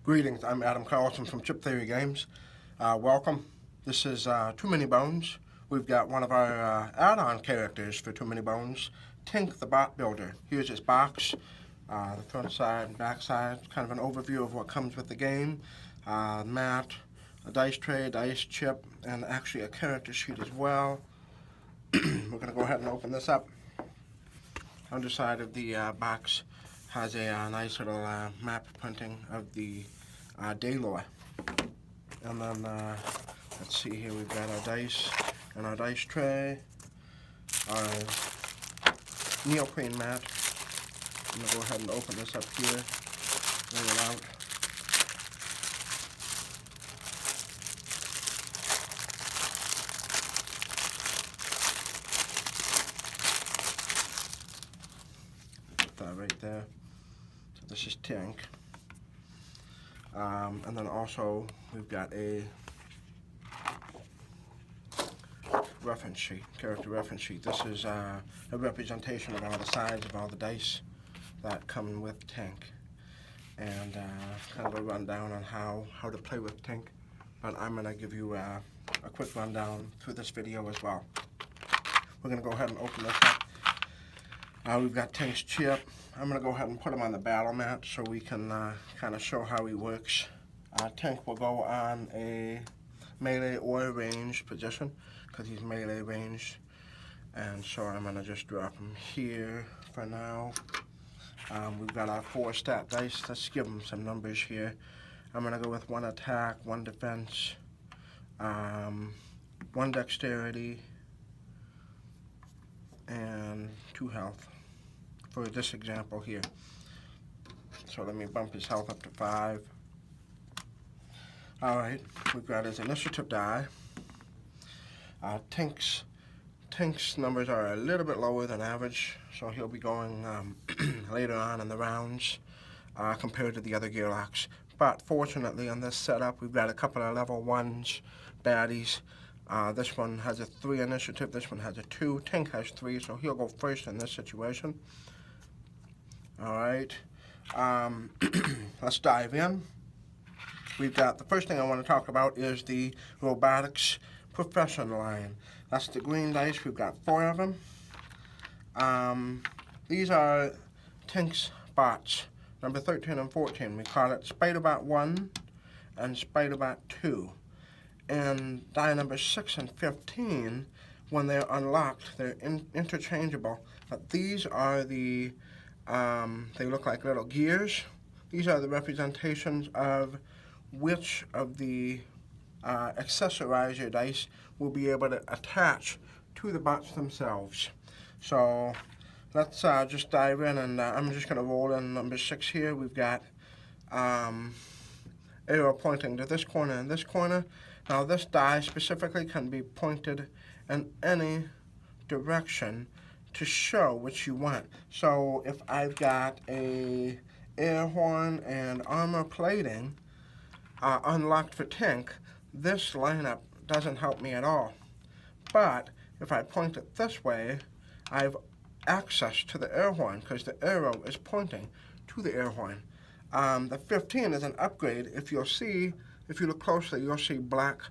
Greetings, I'm Adam Carlson from Chip Theory Games. Welcome. This is Too Many Bones. We've got one of our add-on characters for Too Many Bones, Tink the Bot Builder. Here's his box, the front side and back side, kind of an overview of what comes with the game. Mat, a dice tray, dice chip, and actually a character sheet as well. We're going to go ahead and open this up. Underside of the box has a nice little map printing of the day lore. And then, let's see here, we've got our dice and our dice tray, our neoprene mat. I'm going to go ahead and open this up here, bring it out. Put that right there. So this is Tink. And then also we've got a reference sheet, character reference sheet. This is a representation of all the sides of all the dice that come with Tink, and kind of a rundown on how to play with Tink. But I'm going to give you a quick rundown through this video as well. We're going to go ahead and open this up. We've got Tink's chip. I'm going to go ahead and put him on the battle mat so we can kind of show how he works. Tink will go on a melee or ranged position because he's melee ranged. And so I'm going to just drop him here for now. We've got our 4 stat dice. Let's give him some numbers here. I'm going to go with 1 attack, 1 defense, 1 dexterity, and 2 health for this example here. So let me bump his health up to 5. Alright, we've got his initiative die. Tink's numbers are a little bit lower than average, so he'll be going later on in the rounds compared to the other Gearlocks. But fortunately on this setup, we've got a couple of level 1s baddies. This one has a 3 initiative, this one has a 2. Tink has 3, so he'll go first in this situation. Alright, let's dive in. We've got, the first thing I want to talk about is the robotics profession line. That's the green dice. We've got 4 of them. These are Tink's bots, number 13 and 14. We call it Spiderbot 1 and Spiderbot 2. And die number 6 and 15, when they're unlocked, they're interchangeable. But these are the, they look like little gears. These are the representations of which of the accessorizer dice will be able to attach to the bots themselves. So let's just dive in, and I'm just going to roll in number 6 here. We've got arrow pointing to this corner and this corner. Now this die specifically can be pointed in any direction to show which you want. So if I've got a air horn and armor plating unlocked for Tink, this lineup doesn't help me at all. But if I point it this way, I have access to the air horn because the arrow is pointing to the air horn. The 15 is an upgrade. If you look closely, you'll see black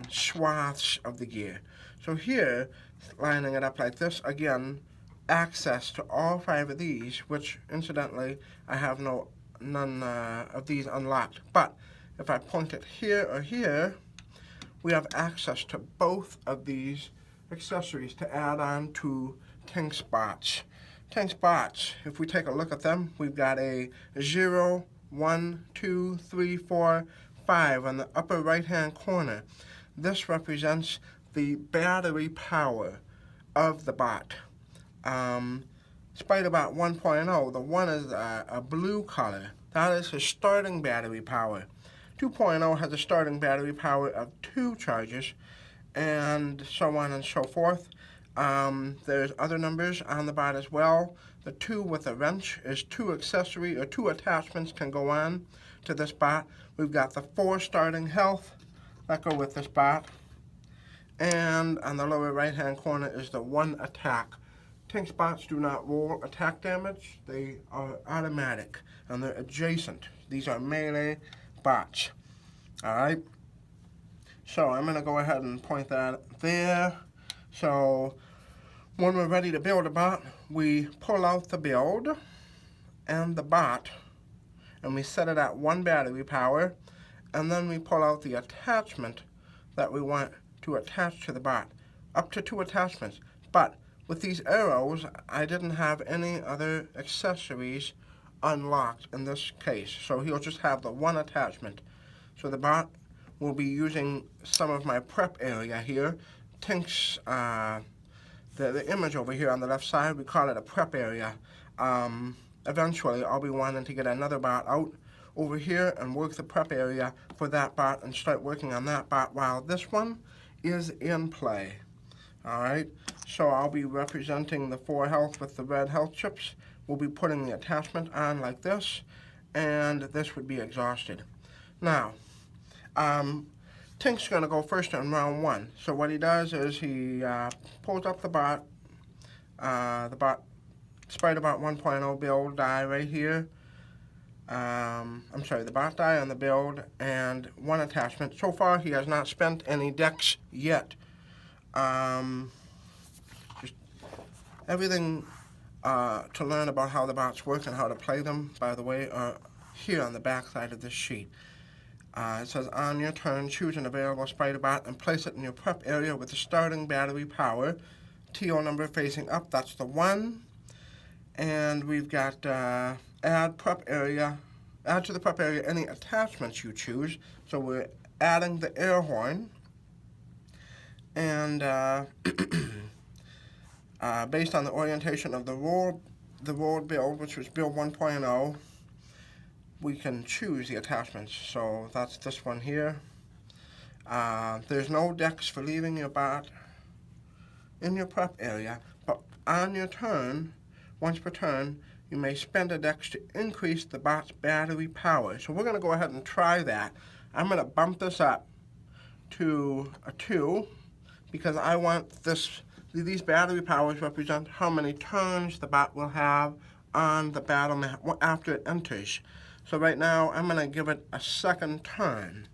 swaths of the gear. So here, lining it up like this, again, access to all 5 of these, which incidentally, I have none of these unlocked. But if I point it here or here, we have access to both of these accessories to add on to Tink's bots. Tink's bots, if we take a look at them, we've got a 0, 1, 2, 3, 4, 5 on the upper right-hand corner. This represents the battery power of the bot. Spiderbot 1.0, the 1 is a blue color. That is his starting battery power. 2.0 has a starting battery power of 2 charges, and so on and so forth. There's other numbers on the bot as well. The 2 with a wrench is 2 accessory or 2 attachments can go on to this bot. We've got the 4 starting health that go with this bot. And on the lower right hand corner is the 1 attack Tink's bots do not roll attack damage. They are automatic, and they're adjacent. These are melee bots. Alright? So I'm going to go ahead and point that there. So when we're ready to build a bot, we pull out the build and the bot, and we set it at 1 battery power, and then we pull out the attachment that we want to attach to the bot. Up to 2 attachments. But with these arrows, I didn't have any other accessories unlocked in this case. So he'll just have the 1 attachment. So the bot will be using some of my prep area here. Tink's, the image over here on the left side, we call it a prep area. Eventually, I'll be wanting to get another bot out over here and work the prep area for that bot and start working on that bot while this one is in play. Alright, so I'll be representing the 4 health with the red health chips. We'll be putting the attachment on like this, and this would be exhausted. Now, Tink's going to go first in round 1. So what he does is he pulls up the bot Spider-Bot 1.0 build die right here. I'm sorry, the bot die on the build and 1 attachment. So far, he has not spent any decks yet. Just everything to learn about how the bots work and how to play them, by the way, are here on the back side of this sheet. It says, on your turn, choose an available Spider-Bot and place it in your prep area with the starting battery power. TO number facing up, that's the 1. And we've got add to the prep area any attachments you choose. So we're adding the air horn. And based on the orientation of the rolled build, which was build 1.0, we can choose the attachments. So that's this one here. There's no decks for leaving your bot in your prep area, but on your turn, once per turn, you may spend a dex to increase the bot's battery power. So we're going to go ahead and try that. I'm going to bump this up to a 2 because I want these battery powers represent how many turns the bot will have on the battle map after it enters. So right now, I'm going to give it a 2nd turn.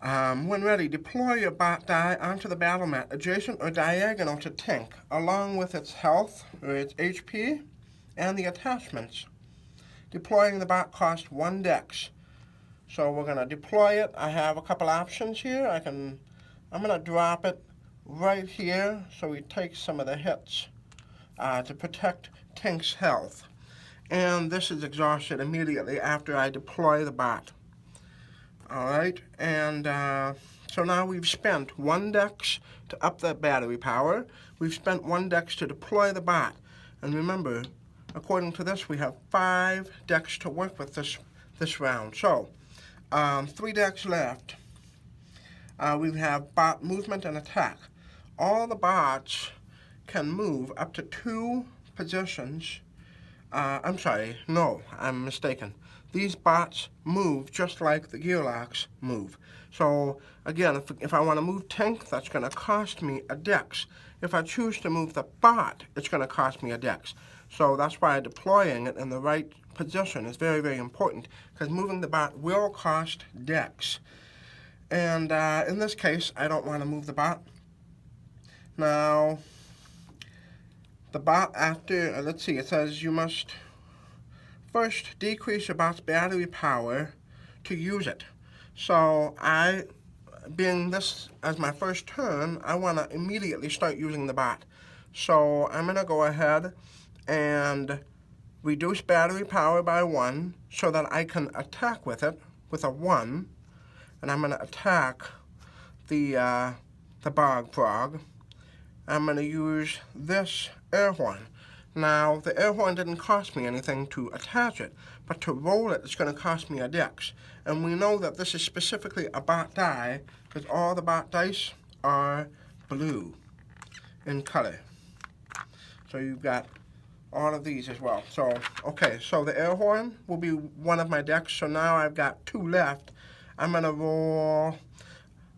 When ready, deploy your bot die onto the battle mat adjacent or diagonal to Tink, along with its health, or its HP, and the attachments. Deploying the bot costs 1 dex. So we're going to deploy it. I have a couple options here. I'm going to drop it right here so we take some of the hits to protect Tink's health. And this is exhausted immediately after I deploy the bot. Alright, and so now we've spent 1 dex to up the battery power. We've spent 1 dex to deploy the bot. And remember, according to this, we have 5 dex to work with this round. So, 3 dex left. We have bot movement and attack. All the bots can move up to 2 positions. I'm sorry, no, I'm mistaken. These bots move just like the gearlocks move. So again, if I want to move Tink, that's going to cost me a dex. If I choose to move the bot, it's going to cost me a dex. So that's why deploying it in the right position is very, very important, because moving the bot will cost dex. And in this case, I don't want to move the bot. Now, the bot after, let's see, it says you must first decrease your bot's battery power to use it. So being this as my first turn, I want to immediately start using the bot. So I'm going to go ahead and reduce battery power by 1 so that I can attack with it with a 1. And I'm going to attack the bog frog. I'm going to use this air horn. Now, the air horn didn't cost me anything to attach it, but to roll it, it's going to cost me a dex. And we know that this is specifically a bot die, because all the bot dice are blue in color. So you've got all of these as well. So, okay, so the air horn will be one of my decks. So now I've got 2 left. I'm going to roll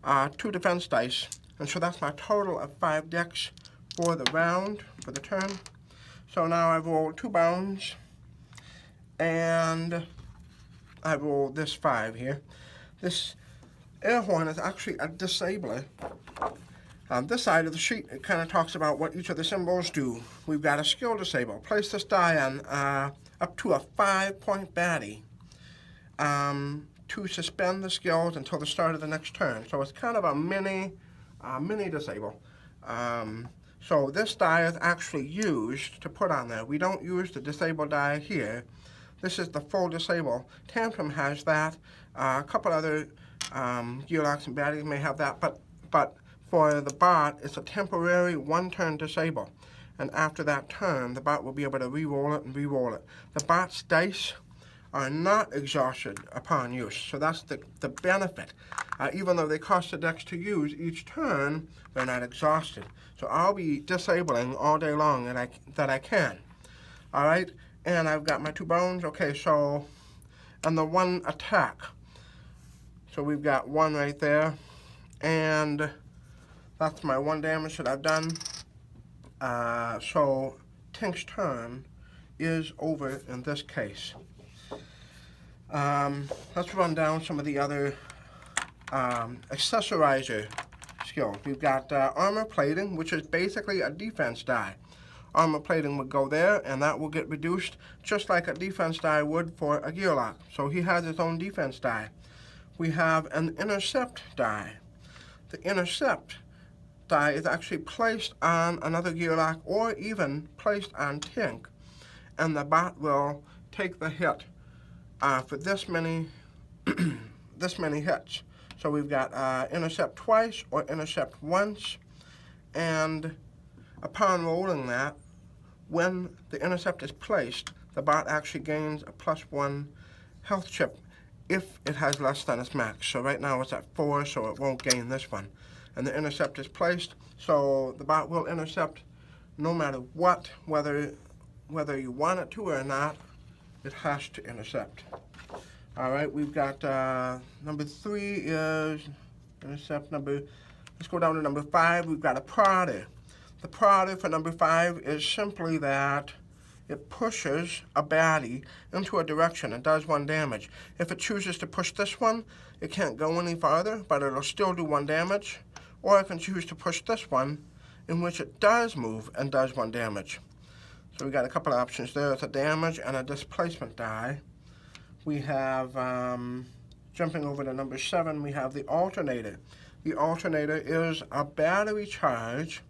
2 defense dice. And so that's my total of 5 decks for the round, for the turn. So now I've rolled 2 bones, and I rolled this 5 here. This air horn is actually a disabler. On this side of the sheet, it kind of talks about what each of the symbols do. We've got a skill disable. Place this die on up to a 5-point baddie to suspend the skills until the start of the next turn. So it's kind of a mini disable. So this die is actually used to put on there. We don't use the disable die here. This is the full disable. Tantrum has that. A couple other gearlocks and baddies may have that, but for the bot, it's a temporary 1-turn disable. And after that turn, the bot will be able to re-roll it and re-roll it. The bot's dice are not exhausted upon use, so that's the benefit. Even though they cost the dex to use each turn, they're not exhausted. So I'll be disabling all day long that I can. All right, and I've got my 2 bones. Okay, so, and the 1 attack. So we've got 1 right there, and that's my 1 damage that I've done. So Tink's turn is over in this case. Let's run down some of the other accessorizer skills. We've got armor plating, which is basically a defense die. Armor plating would go there, and that will get reduced just like a defense die would for a gearlock. So he has his own defense die. We have an intercept die. The intercept die is actually placed on another gearlock or even placed on Tink, and the bot will take the hit for this many hits. So we've got intercept twice or intercept once, and upon rolling that, when the intercept is placed, the bot actually gains a +1 health chip if it has less than its max. So right now it's at 4, so it won't gain this one. And the intercept is placed, so the bot will intercept no matter what, whether you want it to or not, it has to intercept. All right, we've got number 3 is intercept number, let's go down to number 5. We've got a prodder. The prodder for number 5 is simply that it pushes a baddie into a direction and does 1 damage. If it chooses to push this one, it can't go any farther, but it'll still do 1 damage. Or it can choose to push this one, in which it does move and does 1 damage. So we got a couple of options there. It's a damage and a displacement die. We have, jumping over to number 7, we have the alternator. The alternator is a battery charge,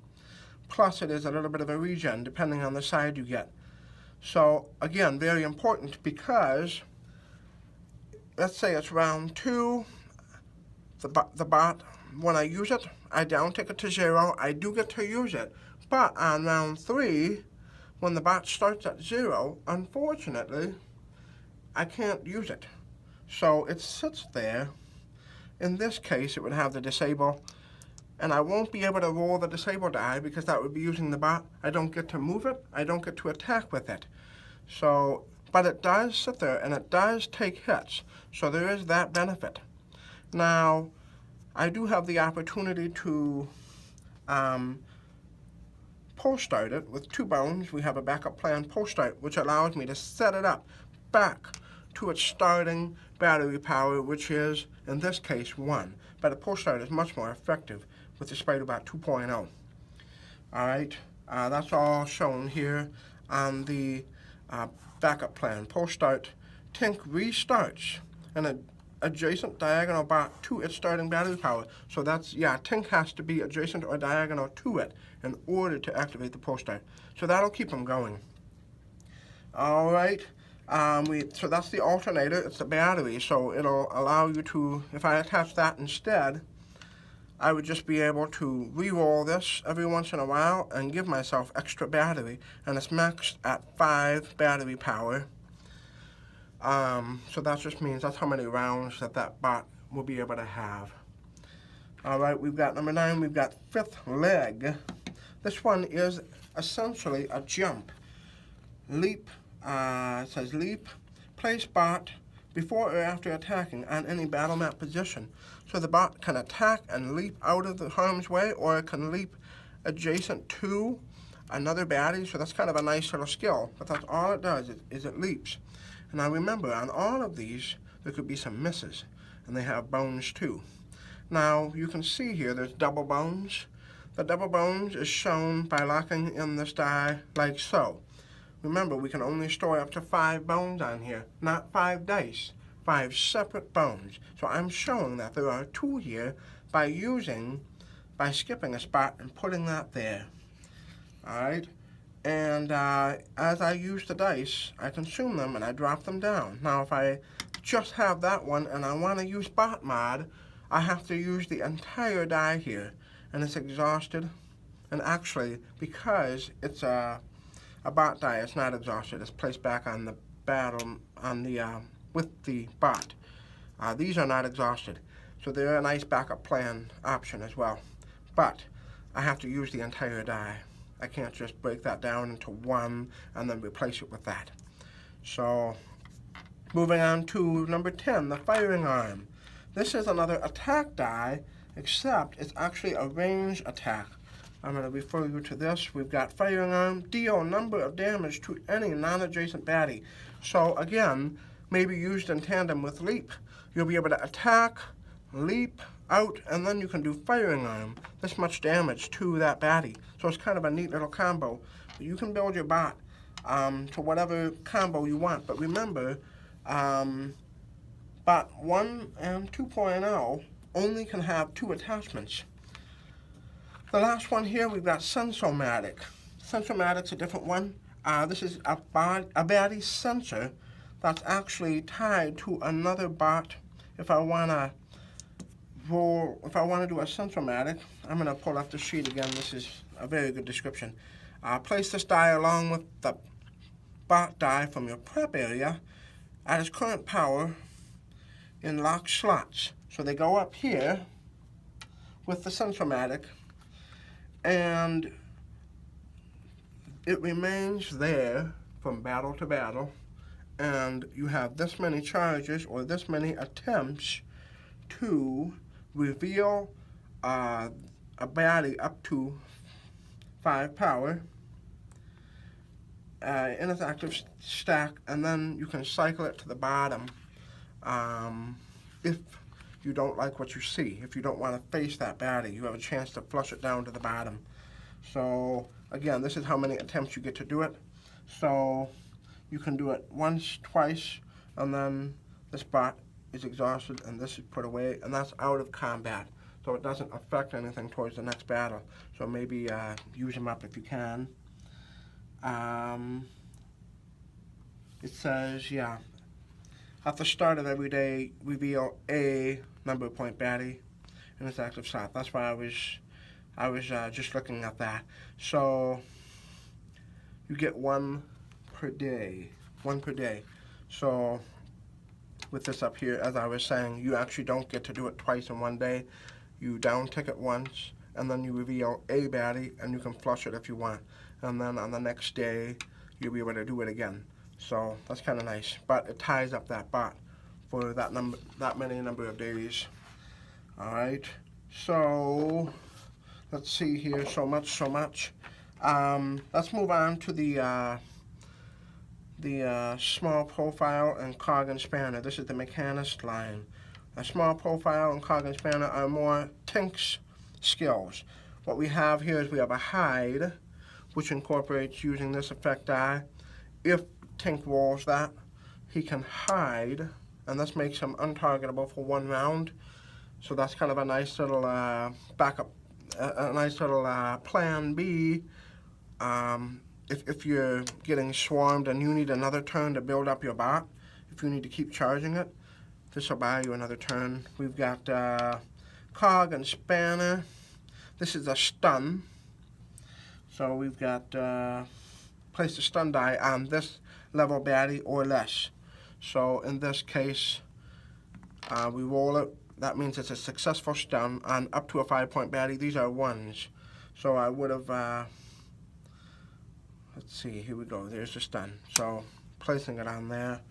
plus it is a little bit of a regen, depending on the side you get. So, again, very important because, let's say it's round 2, the bot, when I use it, I down tick it to 0. I do get to use it, but on round 3, when the bot starts at 0, unfortunately, I can't use it. So it sits there. In this case, it would have the disable, and I won't be able to roll the disable die because that would be using the bot. I don't get to move it. I don't get to attack with it. So, but it does sit there, and it does take hits. So there is that benefit. Now, I do have the opportunity to pull start it with 2 bones. We have a backup plan pull start, which allows me to set it up back to its starting battery power, which is, in this case, 1. But a pull start is much more effective with the Spider-Bot 2.0. All right, that's all shown here on the backup plan. Pull start, Tink restarts an adjacent diagonal bot to its starting battery power. So that's, yeah, Tink has to be adjacent or diagonal to it in order to activate the pull start. So that'll keep them going. All right. So that's the alternator. It's the battery, so it'll allow you to, if I attach that instead, I would just be able to re-roll this every once in a while and give myself extra battery, and it's maxed at 5 battery power. So that just means that's how many rounds that bot will be able to have. All right, we've got number 9, we've got 5th leg. This one is essentially a jump. Leap. It says leap, place bot before or after attacking on any battle map position. So the bot can attack and leap out of the harm's way, or it can leap adjacent to another baddie, so that's kind of a nice little skill, but that's all it does, is it leaps. And now remember, on all of these, there could be some misses, and they have bones too. Now, you can see here there's double bones. The double bones is shown by locking in this die like so. Remember, we can only store up to 5 bones on here, not 5 dice, 5 separate bones. So I'm showing that there are 2 here by skipping a spot and putting that there. Alright, and as I use the dice, I consume them and I drop them down. Now if I just have that one and I want to use bot mod, I have to use the entire die here, and it's exhausted. And actually, because it's a bot die, it's not exhausted. It's placed back on the battle with the bot. These are not exhausted, so they're a nice backup plan option as well. But I have to use the entire die. I can't just break that down into one and then replace it with that. So, moving on to number 10, the firing arm. This is another attack die, except it's actually a range attack. I'm going to refer you to this. We've got firing arm, deal number of damage to any non-adjacent baddie. So again, maybe used in tandem with leap. You'll be able to attack, leap, out, and then you can do firing arm. This much damage to that baddie. So it's kind of a neat little combo. You can build your bot to whatever combo you want. But remember, bot 1 and 2.0 only can have 2 attachments. The last one here, we've got Sensomatic. Sensomatic's a different one. This is a baddie sensor that's actually tied to another bot. If I want to do a Sensomatic, I'm going to pull up the sheet again. This is a very good description. Place this die along with the bot die from your prep area at its current power in locked slots. So they go up here with the Sensomatic, and it remains there from battle to battle, and you have this many charges or this many attempts to reveal a baddie up to 5 power in its active stack, and then you can cycle it to the bottom if you don't like what you see. If you don't want to face that baddie, you have a chance to flush it down to the bottom. So again, this is how many attempts you get to do it. So you can do it once, twice, and then this bot is exhausted and this is put away, and that's out of combat. So it doesn't affect anything towards the next battle. So maybe use them up if you can. It says, yeah, at the start of every day, reveal a number point baddie in its active slot. That's why I was just looking at that. So you get 1 per day. 1 per day. So with this up here, as I was saying, you actually don't get to do it twice in 1 day. You down tick it once, and then you reveal a baddie, and you can flush it if you want. And then on the next day, you'll be able to do it again. So that's kind of nice. But it ties up that bot for that many number of days. All right. So let's see here. So much. Let's move on to the small profile and cog and spanner. This is the mechanist line. A small profile and cog and spanner are more Tink's skills. What we have here is we have a hide, which incorporates using this effect die. If Tink rolls that, he can hide, and this makes him untargetable for 1 round. So that's kind of a nice little backup, a nice little plan B. If you're getting swarmed and you need another turn to build up your bot, if you need to keep charging it, this will buy you another turn. We've got cog and spanner. This is a stun. So we've got place the stun die on this level baddie or less. So in this case, we roll it. That means it's a successful stun on up to a 5-point baddie. These are 1s. So I would have, let's see, here we go. There's the stun. So placing it on there.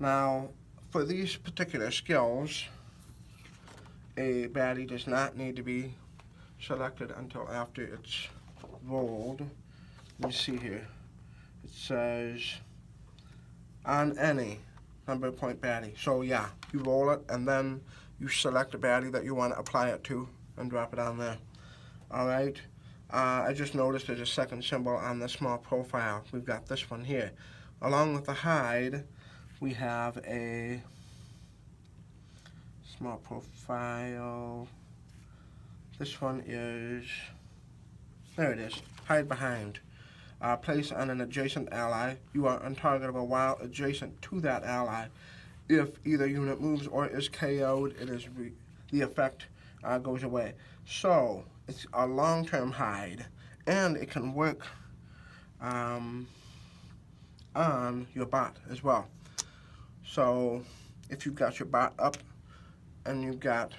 Now, for these particular skills, a baddie does not need to be selected until after it's rolled. Let me see here. It says on any number point baddie. So yeah, you roll it and then you select a baddie that you want to apply it to and drop it on there. Alright, I just noticed there's a second symbol on the small profile. We've got this one here. Along with the hide, we have a small profile. This one is, there it is, hide behind. Place on an adjacent ally. You are untargetable while adjacent to that ally. If either unit moves or is KO'd, the effect goes away. So it's a long-term hide, and it can work on your bot as well. So if you've got your bot up and you've got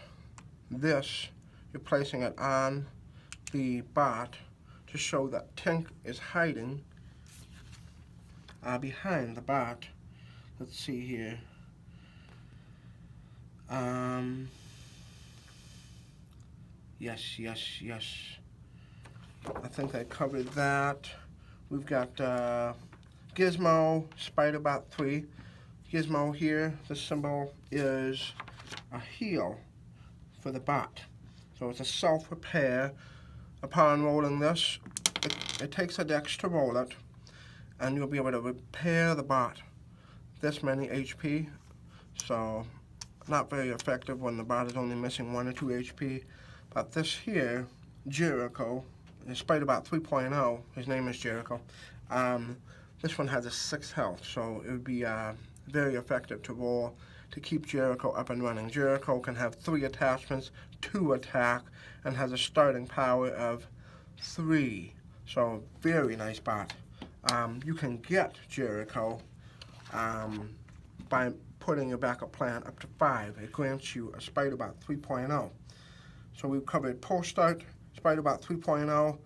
this, you're placing it on the bot to show that Tink is hiding behind the bot. Let's see here. Yes. I think I covered that. We've got Gizmo, Spiderbot 3. Gizmo here, the symbol is a heal for the bot. So it's a self-repair. Upon rolling this, it takes a dex to roll it, and you'll be able to repair the bot this many HP. So not very effective when the bot is only missing 1 or 2 HP. But this here, Jericho, Spiderbot 3.0, his name is Jericho. This one has a 6 health, so it would be very effective to roll to keep Jericho up and running. Jericho can have 3 attachments, 2 attack, and has a starting power of 3. So very nice bot. You can get Jericho by putting your backup plan up to 5. It grants you a Spiderbot 3.0. So we've covered post start, Spiderbot 3.0,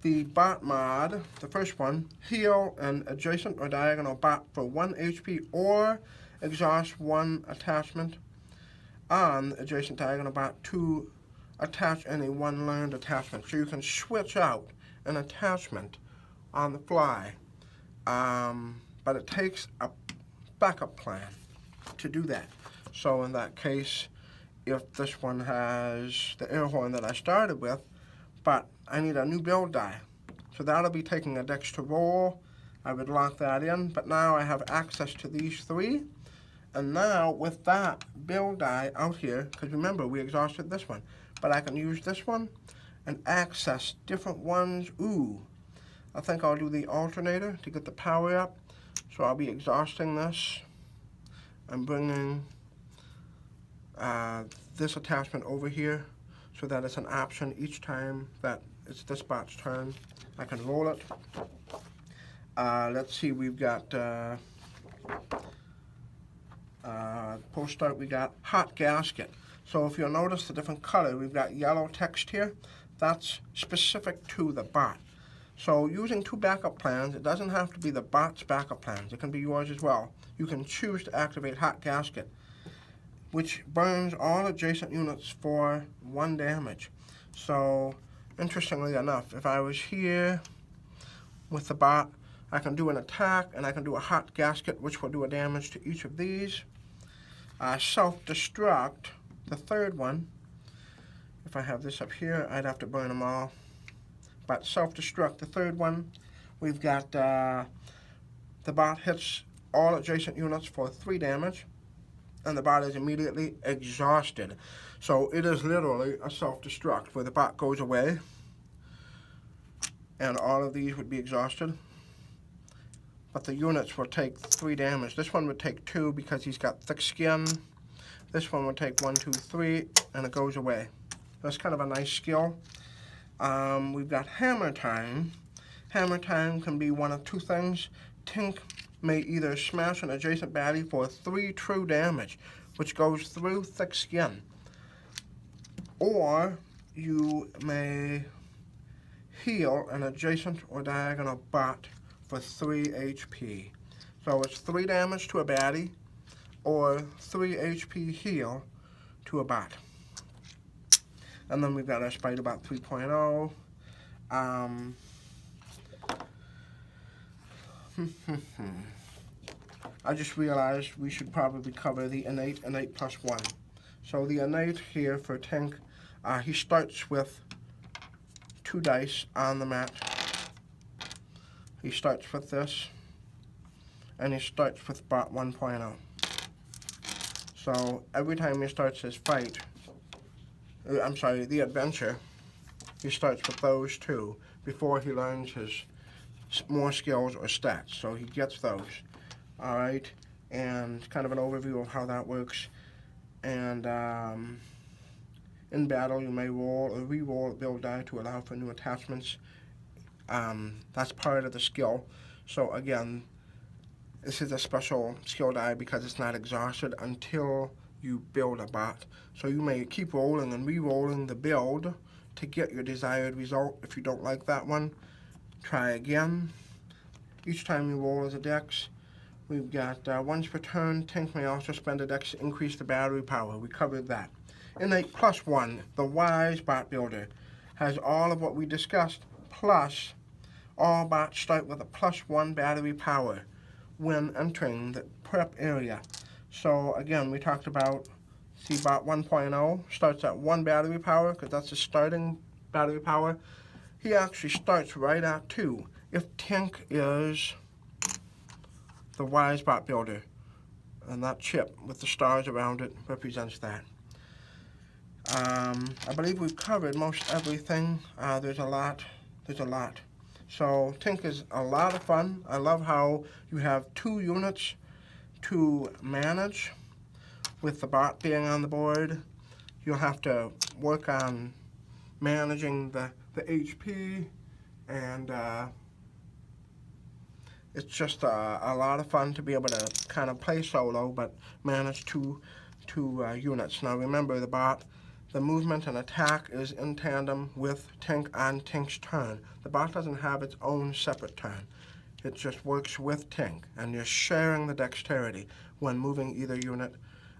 the bot mod, the first one, heal an adjacent or diagonal bot for 1 HP or exhaust 1 attachment on the adjacent diagonal bot to attach any 1 learned attachment. So you can switch out an attachment on the fly, but it takes a backup plan to do that. So in that case, if this one has the air horn that I started with, but I need a new build die. So that'll be taking a dex to roll. I would lock that in, but now I have access to these 3. And now with that build die out here, because remember we exhausted this one, but I can use this one and access different ones. Ooh, I think I'll do the alternator to get the power up. So I'll be exhausting this. I'm bringing this attachment over here so that it's an option each time that it's this bot's turn. I can roll it. Let's see, we've got post start, we got hot gasket. So if you'll notice the different color, we've got yellow text here. That's specific to the bot. So using 2 backup plans, it doesn't have to be the bot's backup plans. It can be yours as well. You can choose to activate hot gasket, which burns all adjacent units for 1 damage. So interestingly enough, if I was here with the bot, I can do an attack and I can do a hot gasket, which will do a damage to each of these. Self-destruct, the third one. If I have this up here, I'd have to burn them all. But self-destruct, the third one, we've got the bot hits all adjacent units for 3 damage, and the bot is immediately exhausted. So it is literally a self-destruct where the bot goes away, and all of these would be exhausted. But the units will take 3 damage. This one would take 2 because he's got thick skin. This one would take 1, 2, 3, and it goes away. That's kind of a nice skill. We've got hammer time. Hammer time can be one of 2 things. Tink may either smash an adjacent baddie for 3 true damage, which goes through thick skin, or you may heal an adjacent or diagonal bot for 3 HP. So it's 3 damage to a baddie or 3 HP heal to a bot. And then we've got our Spiderbot 3.0. I just realized we should probably cover the innate plus 1. So the innate here for Tink, he starts with 2 dice on the mat. He starts with this, and he starts with bot 1.0. So every time he starts his fight, the adventure, he starts with those 2 before he learns his more skills or stats. So he gets those. All right, and kind of an overview of how that works. And in battle, you may roll or re-roll a build die to allow for new attachments. That's part of the skill. So again, this is a special skill die because it's not exhausted until you build a bot. So you may keep rolling and re-rolling the build to get your desired result. If you don't like that one, try again. Each time you roll as a dex, we've got once per turn. Tink may also spend a dex to increase the battery power. We covered that. Innate plus 1, the Wise Bot Builder, has all of what we discussed, plus all bots start with a plus 1 battery power when entering the prep area. So again, we talked about bot 1.0 starts at 1 battery power because that's the starting battery power. He actually starts right at 2 if Tink is the Wise Bot Builder, and that chip with the stars around it represents that. I believe we've covered most everything. There's a lot. So Tink is a lot of fun. I love how you have 2 units to manage. With the bot being on the board, you'll have to work on managing the HP, and it's just a lot of fun to be able to kind of play solo but manage two units. Now remember, the bot, the movement and attack is in tandem with Tink on Tink's turn. The bot doesn't have its own separate turn. It just works with Tink, and you're sharing the dexterity when moving either unit,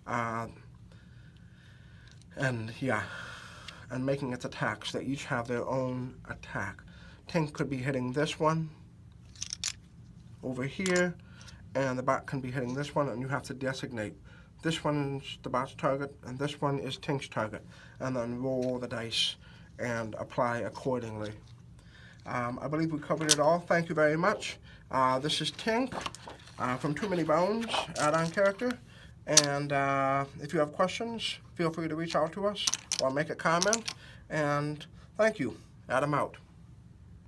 and making its attacks. They each have their own attack. Tink could be hitting this one over here, and the bot can be hitting this one, and you have to designate this one is the bot's target and this one is Tink's target, and then roll the dice and apply accordingly. I believe we covered it all. Thank you very much. This is Tink from Too Many Bones, add-on character, and if you have questions, feel free to reach out to us or make a comment, and thank you. Adam out.